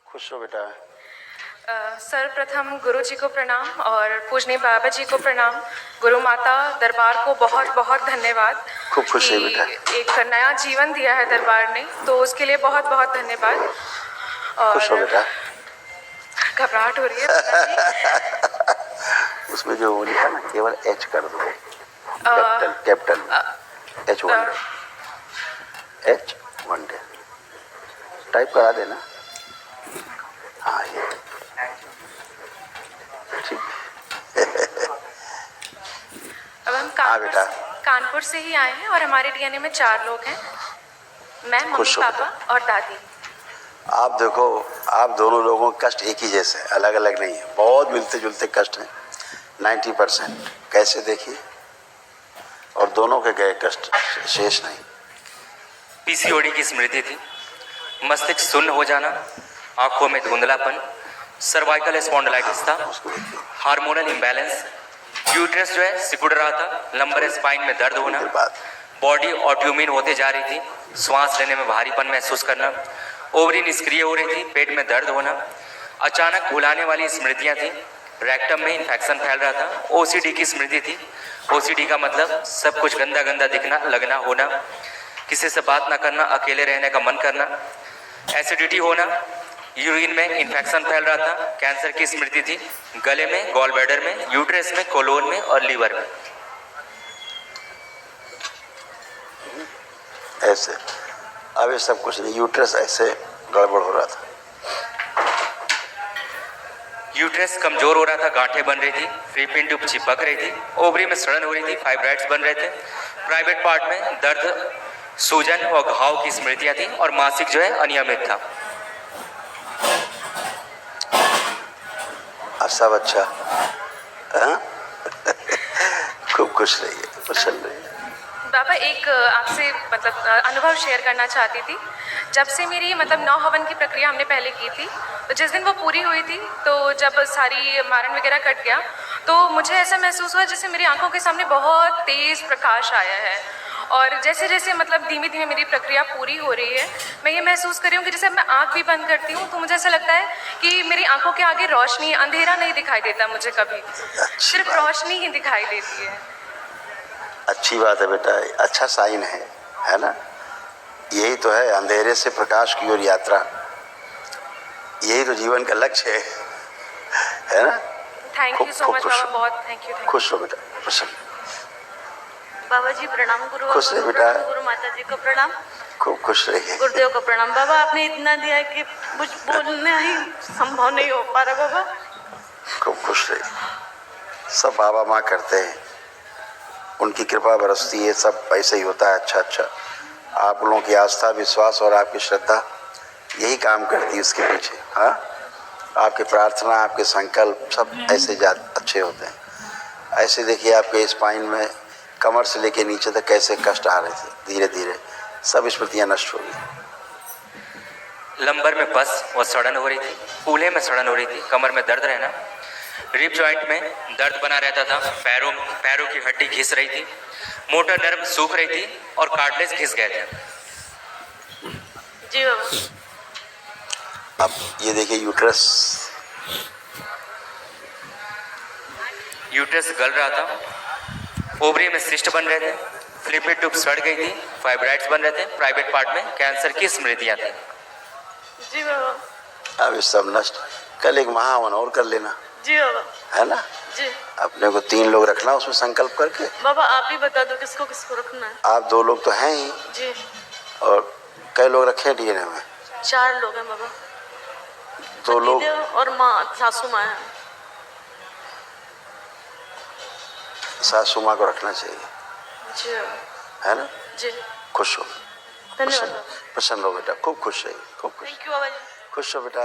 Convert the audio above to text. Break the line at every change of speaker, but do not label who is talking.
खुश हो बेटा।
सर्वप्रथम गुरु जी को प्रणाम और पूजनीय बाबा जी को प्रणाम। गुरु माता दरबार को बहुत बहुत धन्यवाद।
खूब खुश है बेटा।
एक नया जीवन दिया है दरबार ने, तो उसके लिए बहुत बहुत धन्यवाद।
खुश हो
और
बेटा।
घबराहट हो रही है।
उसमें जो वो लिखा ना, केवल एच कर दो, capital H one day type करा देना। हाँ ये ठीक।
अब हम
बेटा।
कानपुर से ही आए हैं और हमारे डीएनए में 4 लोग हैं, मैं, मम्मी, पापा और दादी।
आप देखो, आप दोनों लोगों के कष्ट एक ही जैसे, अलग अलग नहीं है, बहुत मिलते जुलते कष्ट हैं 90%। कैसे देखिए, और दोनों के गए कष्ट शेष नहीं।
पीसीओडी की स्मृति थी, मस्तिष्क शून्य हो जाना, आंखों में धुंधलापन, सर्वाइकल स्पॉन्डिलाइटिस था, हार्मोनल इम्बैलेंस, यूट्रस जो है सिकुड़ रहा था, लंबर स्पाइन में दर्द होना, बॉडी ऑटोइम्यून होते जा रही थी, श्वास लेने में भारीपन महसूस करना, ओवरी निष्क्रिय हो रही थी, पेट में दर्द होना, अचानक भुलाने वाली स्मृतियां थी, रेक्टम में इन्फेक्शन फैल रहा था, ओसीडी की स्मृति थी। ओसीडी का मतलब सब कुछ गंदा गंदा दिखना, लगना, होना, किसी से बात ना करना, अकेले रहने का मन करना, एसिडिटी होना, यूरिन में इन्फेक्शन फैल रहा था, कैंसर की स्मृति थी, गले में, गॉल ब्लैडर में, यूट्रस में, कोलोन में और लीवर में।
ऐसे अब ये सब कुछ नहीं, यूट्रस ऐसे गड़बड़ हो रहा था,
यूट्रस कमजोर हो रहा था, गांठें बन रही थी, फ्रीपिन ट्यूब चिपक रही थी, ओवरी में सड़न हो रही थी, फाइब्राइड्स बन रहे थे, प्राइवेट पार्ट में दर्द, सूजन और घाव की स्मृतियां थी और मासिक जो है अनियमित था।
अब सब अच्छा। खूब खुश रहिए, प्रसन्न रहिए।
बाबा एक आपसे अनुभव शेयर करना चाहती थी। जब से मेरी 9 हवन की प्रक्रिया हमने पहले की थी, तो जिस दिन वो पूरी हुई थी, तो जब सारी मारन वगैरह कट गया, तो मुझे ऐसा महसूस हुआ जैसे मेरी आंखों के सामने बहुत तेज़ प्रकाश आया है। और जैसे जैसे धीमे धीमे मेरी प्रक्रिया पूरी हो रही है, मैं ये महसूस कर रही हूँ कि जैसे मैं आँख भी बंद करती हूँ तो मुझे ऐसा लगता है कि मेरी आंखों के आगे रोशनी, अंधेरा नहीं दिखाई देता मुझे कभी, सिर्फ रोशनी ही दिखाई देती है।
अच्छी बात है बेटा, अच्छा साइन है ना। यही तो है, अंधेरे से प्रकाश की ओर यात्रा, यही तो जीवन का लक्ष्य है ना।
थैंक यू सो मच बाबा, बहुत थैंक यू।
खुश हो बेटा, प्रसन्न।
बाबा जी प्रणाम।
खुश रहे बेटा।
गुरु माता जी को प्रणाम।
खूब खुश रहिए।
गुरुदेव को प्रणाम। बाबा आपने इतना दिया है कि कुछ बोलना ही संभव नहीं हो पा रहा। बाबा
खूब खुश रहिए। सब बाबा माँ करते हैं, उनकी कृपा बरसती है, सब ऐसे ही होता है। अच्छा आप लोगों की आस्था, विश्वास और आपकी श्रद्धा यही काम करती है उसके पीछे। हाँ, आपकी प्रार्थना, आपके संकल्प सब ऐसे अच्छे होते हैं। ऐसे देखिए आपके स्पाइन में कमर से लेके नीचे तक कैसे कष्ट आ रहे थे, धीरे धीरे सब स्मृतियाँ नष्ट हो गई।
लंबर में पस और सड़न हो रही थी, कूल्हे में सड़न हो रही थी, कमर में दर्द रहना, रिब जॉइंट में दर्द बना रहता था, पैरों की हड्डी घिस रही थी, मोटर नर्व सूख रही थी और कार्टिलेज घिस गए थे।
जी बाबा।
अब ये देखिए
यूट्रस गल रहा था, ओवरी में सिस्ट बन रहे थे, फ्लिपिड ट्यूब सड़ गई थी, फाइब्राइड्स बन रहे थे, प्राइवेट पार्ट में कैंसर की स्मृतियां थी।
जी बाबा।
अब ये सब नष्ट। कल एक महावन और कर लेना।
जी बाबा।
है ना
जी।
अपने को 3 लोग रखना, उसमें संकल्प करके।
बाबा आप ही बता दो किसको किसको रखना है।
आप 2 लोग तो हैं ही।
जी।
और कई लोग रखे डीएनए में?
4 लोग हैं बाबा।
2 लोग
और माँ, सासू माँ है।
सासू माँ को रखना चाहिए।
जी
है ना।
जी।
खुश हो,
धन्यवाद।
प्रसन्न हो बेटा, खूब खुश रहिए, खूब खुश।
थैंक यू बाबा जी।
खुश हो बेटा।